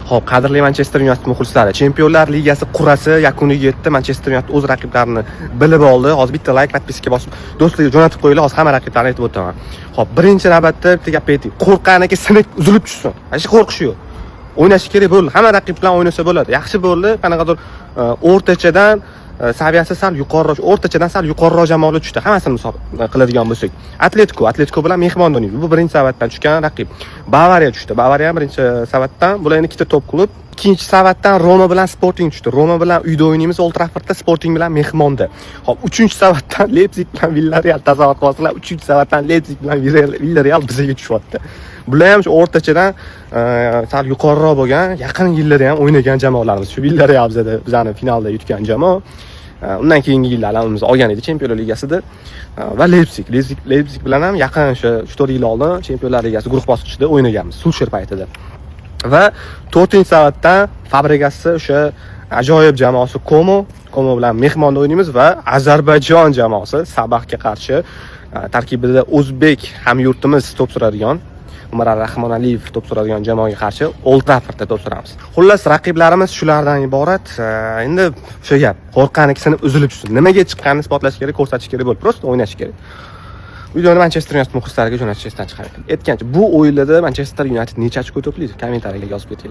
Xo'p, qadrli Manchester United muxlislari, Chempionlar Ligasi qur'asi yakuniga yetdi. Manchester United o'z raqiblarini bilib oldi. Hozir bitta like, podpiska bosib, do'stlarga jo'natib qo'yinglar. Hozir hamma raqiblarni aytib o'taman. Xo'p, birinchi navbatda bitta gap ayting. Qo'rqqaniki sinik uzilib tushsin. Hech qo'rqish yo'q. O'ynash kerak bo'ldi. Hamma raqib bilan o'ynasa bo'ladi. Yaxshi bo'ldi. Qanaqadir o'rtachadan saviyasi sal yuqoriroq, o'rtachadan sal yuqoriroq jamoalar tushdi. Hammasini qiladigan bo'lsak, Atletico bilan mehmonda o'ynaydi. Bu birinchi savatdan tushgan raqib. Bavariya tushdi. Bavariya birinchi savatdan, bularning ikkita top klub. Ikkinchi savatdan Roma bilan Sporting tushdi. Roma bilan uyda o'ynaymiz, Old Traffordda, Sporting bilan mehmonda. Hop, uchinchi savatdan Leipzig bilan Villarreal tasavvur qilasizlar. Uchinchi savatdan Leipzig bilan Villarreal bizga tushyapti. Bular ham shu o'rtachadan sal yuqoriroq bo'lgan, yaqin yillarda ham o'ynagan jamoalarimiz. Shu Villarreal bizani finalda yutgan jamoa. Undan keyingi yillar o'zimiz olgan edi Chempionlar Ligasida va Leipzig bilan ham yaqin o'sha 3-4 yil oldin Chempionlar Ligasi guruh bosqichida o'ynaganmiz Sulsher paytida. Va 4-savatdan Fabregasni o'sha ajoyib jamoasi Como bilan mehmonda o'ynaymiz va Ozarbayjon jamoasi Sabahga qarshi tarkibida o'zbek hamyurtimiz to'p suradigan Umar Rahmonaliyev to'p suradigan jamoaga qarshi Old Traffordda to'p suramiz. Xullas, raqiblarimiz shulardan iborat. Endi o'sha gap, qo'rqqaniki sinib uzilib tushsin. Nimaga chiqqanini isbotlash kerak, ko'rsatish kerak bo'ldi. Prosta o'ynash kerak. Videoni Manchester United muxlislariga jo'natishdan chiqaring. Aytgancha, bu o'yinlarda Manchester United necha ochko to'playdi? Kommentariyaga yozib ketinglar.